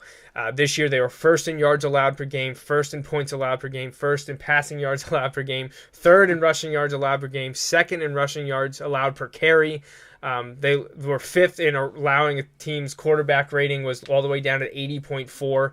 This year they were first in yards allowed per game, first in points allowed per game, first in passing yards allowed per game, third in rushing yards allowed per game, second in rushing yards allowed per carry. They were fifth in allowing a team's quarterback rating was all the way down at 80.4.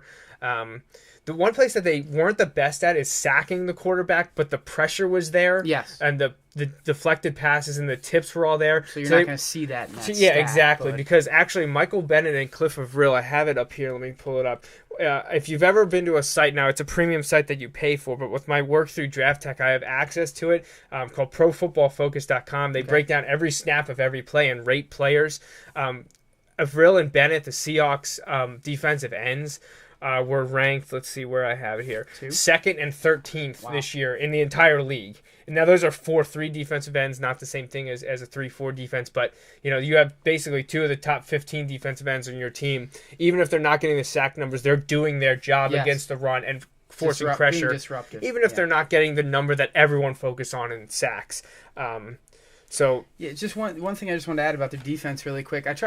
The one place that they weren't the best at is sacking the quarterback, but the pressure was there. Yes. And the deflected passes and the tips were all there. So you're not going to see that in that stat, exactly. But... Because actually Michael Bennett and Cliff Avril, I have it up here. Let me pull it up. If you've ever been to a site now, it's a premium site that you pay for, but with my work through Draft Tech, I have access to it called ProFootballFocus.com. They break down every snap of every play and rate players. Avril and Bennett, the Seahawks defensive ends, were ranked, let's see where I have it here, 2nd and 13th this year in the entire league. And now those are 4-3 defensive ends, not the same thing as a 3-4 defense, but you have basically 2 of the top 15 defensive ends on your team. Even if they're not getting the sack numbers, they're doing their job against the run and forcing pressure. Being disruptive. Even if they're not getting the number that everyone focuses on in sacks. Just one thing I just wanted to add about their defense really quick. I was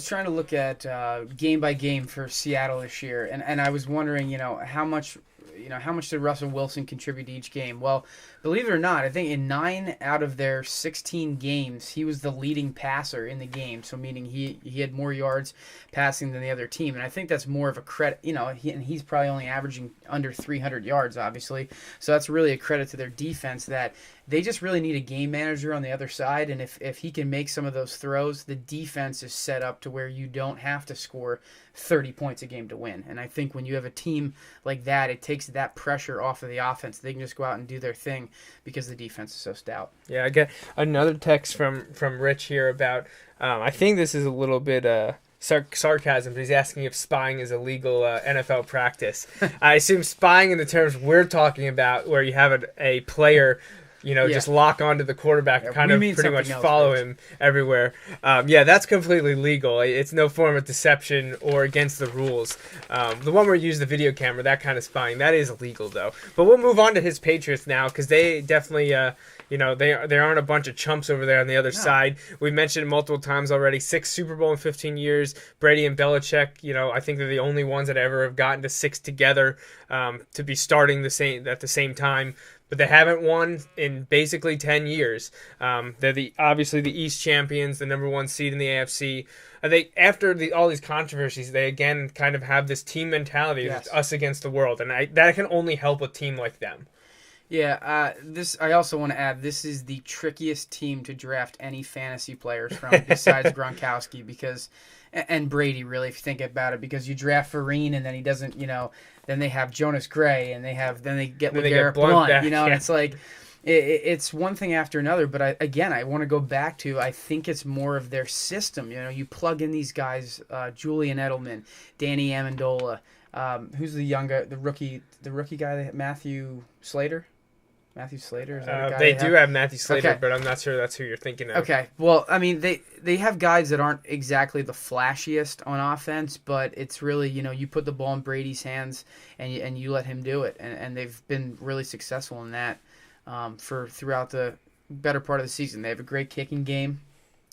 trying to look at game by game for Seattle this year, and I was wondering, how much how much did Russell Wilson contribute to each game? Well, believe it or not, I think in 9 out of their 16 games, he was the leading passer in the game. So meaning he had more yards passing than the other team, and I think that's more of a credit. And he's probably only averaging under 300 yards, obviously. So that's really a credit to their defense that they just really need a game manager on the other side, and if he can make some of those throws, the defense is set up to where you don't have to score 30 points a game to win. And I think when you have a team like that, it takes that pressure off of the offense. They can just go out and do their thing because the defense is so stout. Yeah, I get another text from Rich here about, I think this is a little bit sarcasm, but he's asking if spying is a legal NFL practice. I assume spying in the terms we're talking about, where you have a player just lock onto the quarterback and kind of pretty much follow him everywhere. That's completely legal. It's no form of deception or against the rules. The one where you use the video camera, that kind of spying, that is illegal though. But we'll move on to his Patriots now, because they definitely, they aren't a bunch of chumps over there on the other side. We mentioned it multiple times already, 6 Super Bowl in 15 years. Brady and Belichick, I think they're the only ones that ever have gotten to 6 together to be starting at the same time. But they haven't won in basically 10 years. They're obviously the East champions, the number 1 seed in the AFC. After all these controversies, they again kind of have this team mentality, yes. Us against the world, and that can only help a team like them. Yeah, I also want to add, this is the trickiest team to draft any fantasy players from besides Gronkowski, and Brady, really, if you think about it, because you draft Vereen and then he doesn't, then they have Jonas Gray and then they get LeGarrette Blount, and it's like, it's one thing after another. But I want to go back to, I think it's more of their system. You plug in these guys, Julian Edelman, Danny Amendola, who's the rookie guy, Matthew Slater. Matthew Slater? Is that a guy they do have Matthew Slater, okay. But I'm not sure that's who you're thinking of. Okay. Well, I mean, they have guys that aren't exactly the flashiest on offense, but it's really, you put the ball in Brady's hands and you let him do it. And they've been really successful in that throughout the better part of the season. They have a great kicking game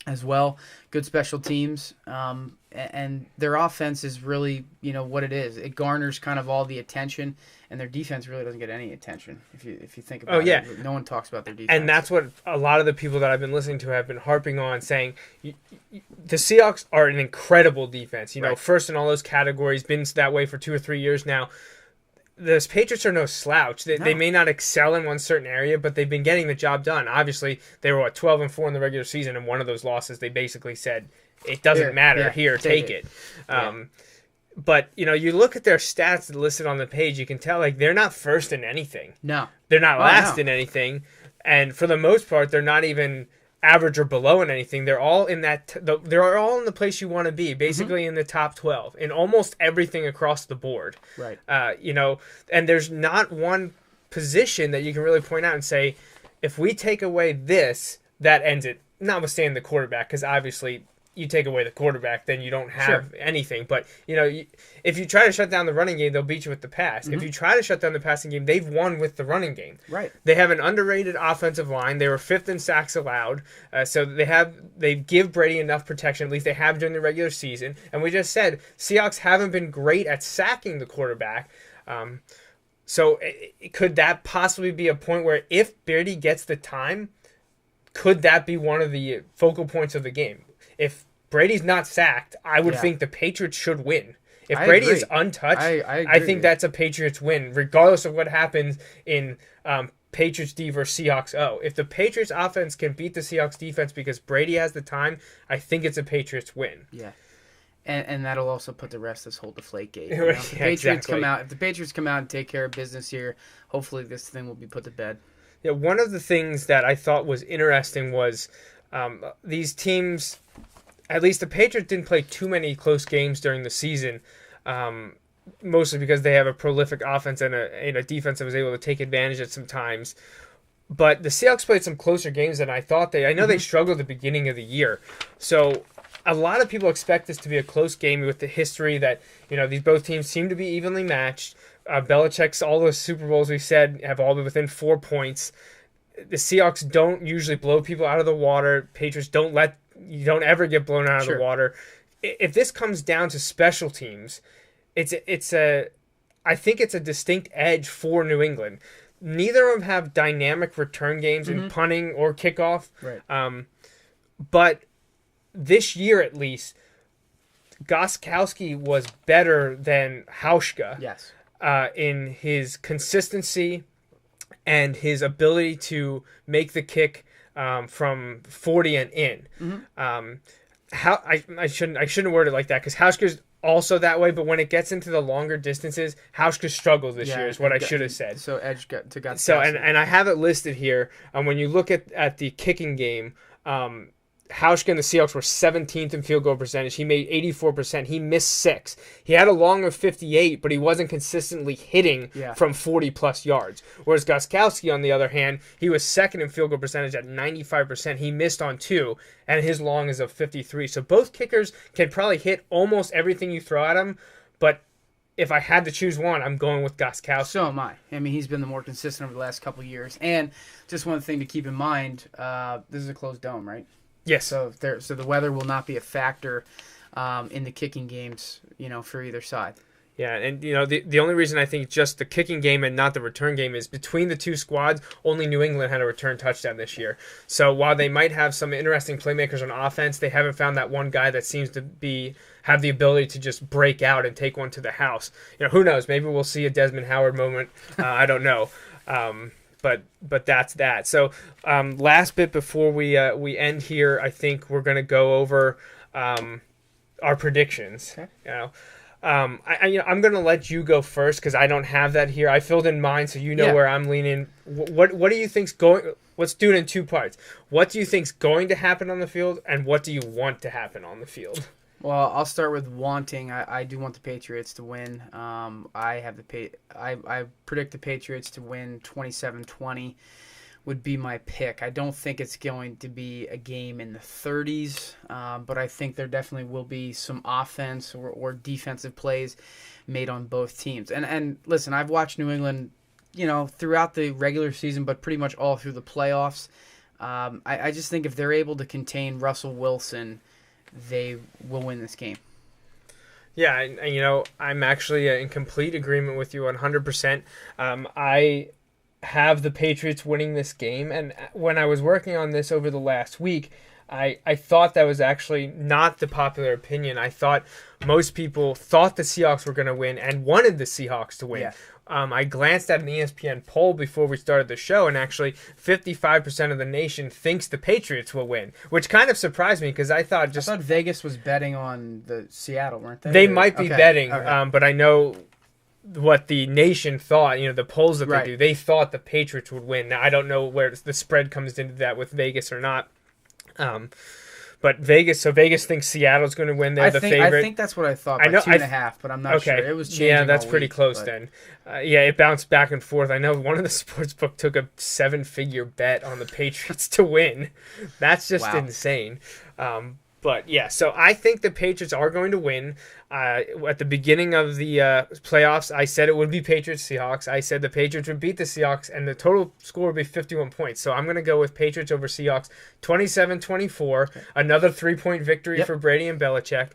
as well, good special teams, and their offense is really, what it is. It garners kind of all the attention, and their defense really doesn't get any attention. If you think about it, no one talks about their defense. And that's what a lot of the people that I've been listening to have been harping on, saying the Seahawks are an incredible defense. Right. First in all those categories, been that way for 2 or 3 years now. The Patriots are no slouch. They may not excel in one certain area, but they've been getting the job done. Obviously, they were 12-4 in the regular season, and one of those losses they basically said, it doesn't matter. Here, take it. But you look at their stats listed on the page, you can tell they're not first in anything. No, they're not last in anything, and for the most part, they're not even average or below in anything. They're all in they're all in the place you want to be, basically in the top 12 in almost everything across the board. Right. And there's not one position that you can really point out and say, if we take away this, that ends it. Notwithstanding the quarterback, because obviously you take away the quarterback, then you don't have anything. But, if you try to shut down the running game, they'll beat you with the pass. If you try to shut down the passing game, they've won with the running game. Right. They have an underrated offensive line. They were 5th in sacks allowed. So they give Brady enough protection, at least they have during the regular season. And we just said, Seahawks haven't been great at sacking the quarterback. So could that possibly be a point where if Brady gets the time, could that be one of the focal points of the game? If Brady's not sacked, I would think the Patriots should win. If Brady is untouched, I think that's a Patriots win, regardless of what happens in Patriots D versus Seahawks O. If the Patriots offense can beat the Seahawks defense because Brady has the time, I think it's a Patriots win. Yeah. And that'll also put the rest of this whole Deflategate. If the Patriots come out and take care of business here, hopefully this thing will be put to bed. Yeah, one of the things that I thought was interesting was these teams, at least the Patriots didn't play too many close games during the season, mostly because they have a prolific offense and a defense that was able to take advantage at some times. But the Seahawks played some closer games than I thought I know they struggled at the beginning of the year. So a lot of people expect this to be a close game with the history that, these both teams seem to be evenly matched. Belichick's, all those Super Bowls we said have all been within 4 points. The Seahawks don't usually blow people out of the water. Patriots don't ever get blown out of the water. If this comes down to special teams, I think it's a distinct edge for New England. Neither of them have dynamic return games in punting or kickoff. Right. But this year, at least, Gostkowski was better than Hauschka. Yes. In his consistency and his ability to make the kick from 40 and in. I shouldn't word it like that, because Hauschka's also that way, but when it gets into the longer distances, Hauschka struggles this year is what I should have said. So edge got to Gostkowski. So and I have it listed here. When you look at the kicking game, Hauschka and the Seahawks were 17th in field goal percentage. He made 84%. He missed 6. He had a long of 58, but he wasn't consistently hitting from 40-plus yards. Whereas Gostkowski, on the other hand, he was second in field goal percentage at 95%. He missed on 2, and his long is of 53. So both kickers can probably hit almost everything you throw at them, but if I had to choose one, I'm going with Gostkowski. So am I. I mean, he's been the more consistent over the last couple of years. And just one thing to keep in mind, this is a closed dome, right? Yes. So the weather will not be a factor in the kicking games, for either side. Yeah, and the only reason I think just the kicking game and not the return game is between the two squads, only New England had a return touchdown this year. So while they might have some interesting playmakers on offense, they haven't found that one guy that seems to have the ability to just break out and take one to the house. Who knows? Maybe we'll see a Desmond Howard moment. I don't know. But that's that. So last bit before we end here, I think we're going to go over our predictions. Okay. I'm going to let you go first because I don't have that here. I filled in mine, so where I'm leaning. What do you think's going? Let's do it in 2 parts. What do you think's going to happen on the field, and what do you want to happen on the field? Well, I'll start with wanting. I do want the Patriots to win. I predict the Patriots to win 27-20 would be my pick. I don't think it's going to be a game in the 30s, but I think there definitely will be some offense or defensive plays made on both teams. And listen, I've watched New England, throughout the regular season, but pretty much all through the playoffs. I just think if they're able to contain Russell Wilson, they will win this game. Yeah, and I'm actually in complete agreement with you 100%. I have the Patriots winning this game, and when I was working on this over the last week, I thought that was actually not the popular opinion. I thought most people thought the Seahawks were going to win and wanted the Seahawks to win. Yeah. I glanced at an ESPN poll before we started the show, and actually 55% of the nation thinks the Patriots will win, which kind of surprised me because I thought Vegas was betting on the Seattle, weren't they? They might be betting, okay. But I know what the nation thought, the polls that Right. they do, they thought the Patriots would win. Now, I don't know where the spread comes into that with Vegas or not. But Vegas thinks Seattle's going to win. They're the favorite. I think that's what I thought, by 2.5, but I'm not sure. It was changing. Yeah, that's all pretty week, close but... then. It bounced back and forth. I know one of the sportsbook took a 7-figure bet on the Patriots to win. That's just insane. But yeah, so I think the Patriots are going to win. At the beginning of the playoffs, I said it would be Patriots-Seahawks. I said the Patriots would beat the Seahawks, and the total score would be 51 points. So I'm going to go with Patriots over Seahawks, 27-24, another 3-point victory for Brady and Belichick.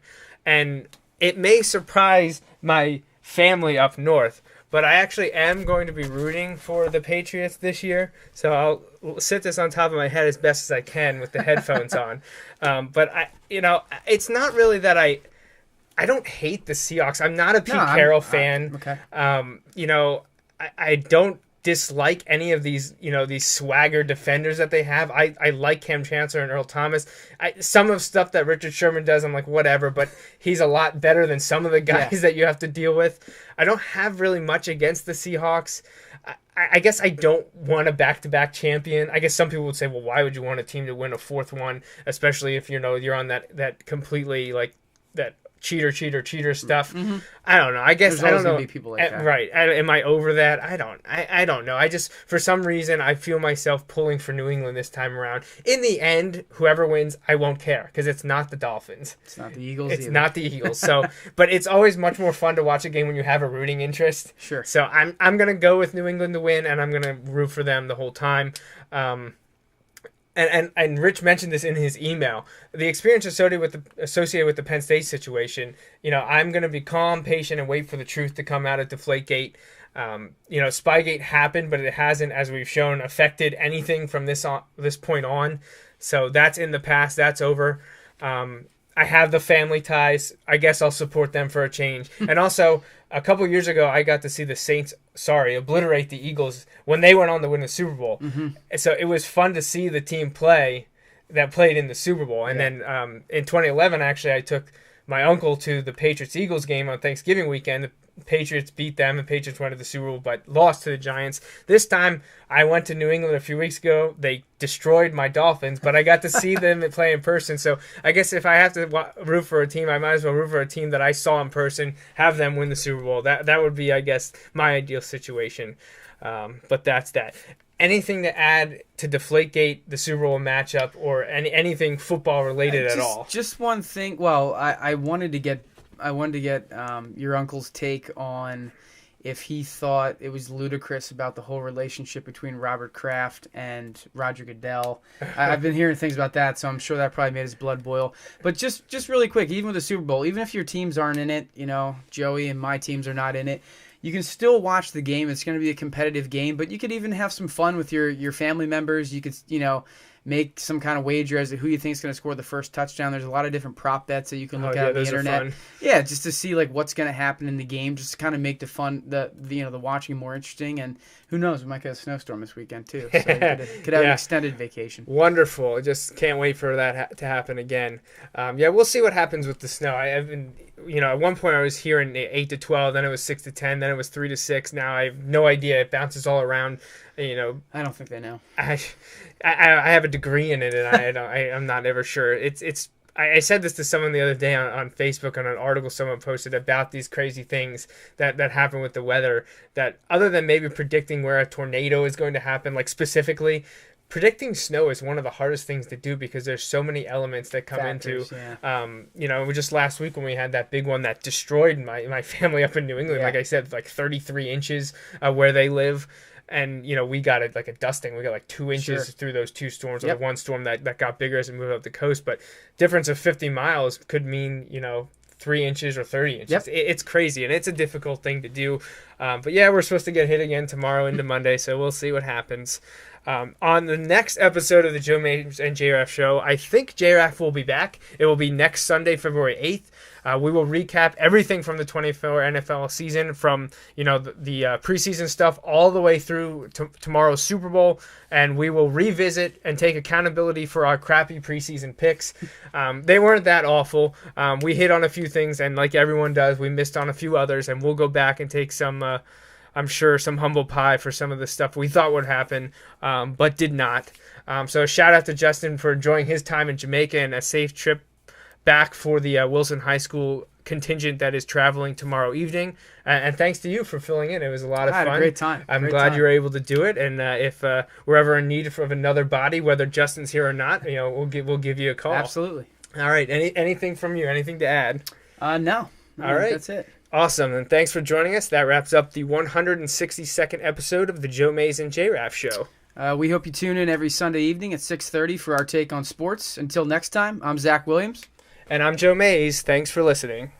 And it may surprise my family up north, but I actually am going to be rooting for the Patriots this year. So I'll sit this on top of my head as best as I can with the headphones on. But it's not really that I don't hate the Seahawks. I'm not a Pete Carroll fan. Okay. I don't dislike any of these, these swagger defenders that they have. I like Cam Chancellor and Earl Thomas. Some of stuff that Richard Sherman does, I'm like, whatever, but he's a lot better than some of the guys that you have to deal with. I don't have really much against the Seahawks. I guess I don't want a back-to-back champion. I guess some people would say, well, why would you want a team to win a fourth one, especially if, you're on that completely, that cheater stuff. Mm-hmm. I don't know. I guess I don't know. Gonna be people like that. Right. Am I over that? I don't know. I just, for some reason, I feel myself pulling for New England this time around. In the end, whoever wins, I won't care because it's not the Dolphins. It's not the Eagles. It's either. not the Eagles. So, but it's always much more fun to watch a game when you have a rooting interest. Sure. So I'm gonna go with New England to win, and I'm gonna root for them the whole time. and Rich mentioned this in his email. The experience associated with the Penn State situation. I'm going to be calm, patient, and wait for the truth to come out at Deflategate. Spygate happened, but it hasn't, as we've shown, affected anything from this point on. So that's in the past. That's over. I have the family ties. I guess I'll support them for a change. And also, a couple years ago, I got to see the Saints, obliterate the Eagles when they went on to win the Super Bowl. Mm-hmm. So it was fun to see the team played in the Super Bowl. And then in 2011, actually, I took my uncle to the Patriots-Eagles game on Thanksgiving weekend. The Patriots beat them, and Patriots went to the Super Bowl, but lost to the Giants. This time, I went to New England a few weeks ago. They destroyed my Dolphins, but I got to see them play in person. So I guess if I have to root for a team, I might as well root for a team that I saw in person, have them win the Super Bowl. That would be, I guess, my ideal situation. But that's that. Anything to add to Deflategate, the Super Bowl matchup, or anything football related at all? Just one thing. Well, I wanted to get your uncle's take on if he thought it was ludicrous about the whole relationship between Robert Kraft and Roger Goodell. I've been hearing things about that, so I'm sure that probably made his blood boil. But just really quick, even with the Super Bowl, even if your teams aren't in it, Joey and my teams are not in it, you can still watch the game. It's going to be a competitive game, but you could even have some fun with your family members. You could, make some kind of wager as to who you think is going to score the first touchdown. There's a lot of different prop bets that you can look at on the internet. Yeah, just to see what's going to happen in the game, just to kind of make the watching more interesting. And who knows, we might get a snowstorm this weekend too. So could have an extended vacation. Wonderful. I just can't wait for that to happen again. We'll see what happens with the snow. I've been, at one point I was hearing 8 to 12, then it was 6 to 10, then it was 3 to 6. Now I have no idea. It bounces all around. I don't think they know. I have a degree in it, and I'm not ever sure. I said this to someone the other day on Facebook on an article someone posted about these crazy things that happen with the weather, that other than maybe predicting where a tornado is going to happen, specifically, predicting snow is one of the hardest things to do because there's so many elements that come into. Just last week when we had that big one that destroyed my family up in New England, like I said, 33 inches where they live. And, we got it a dusting. We got 2 inches through those two storms, or the one storm that got bigger as it moved up the coast. But difference of 50 miles could mean, 3 inches or 30 inches. It's crazy, and it's a difficult thing to do. But we're supposed to get hit again tomorrow into Monday, so we'll see what happens. On the next episode of the Joe Mays and J-Raff show, I think J-Raff will be back. It will be next Sunday, February 8th. We will recap everything from the 24 NFL season, from the preseason stuff all the way through tomorrow's Super Bowl, and we will revisit and take accountability for our crappy preseason picks. They weren't that awful. We hit on a few things, and like everyone does, we missed on a few others, and we'll go back and take some, I'm sure, some humble pie for some of the stuff we thought would happen, but did not. So shout out to Justin for enjoying his time in Jamaica and a safe trip back for the Wilson High School contingent that is traveling tomorrow evening. And thanks to you for filling in. It was a lot of fun. I had a great time. I'm glad you were able to do it. And if we're ever in need of another body, whether Justin's here or not, we'll give you a call. Absolutely. All right. Anything from you? Anything to add? No. All right. That's it. Awesome. And thanks for joining us. That wraps up the 162nd episode of the Joe Mays and J-Raff show. We hope you tune in every Sunday evening at 6:30 for our take on sports. Until next time, I'm Zack Williams. And I'm Joe Mays. Thanks for listening.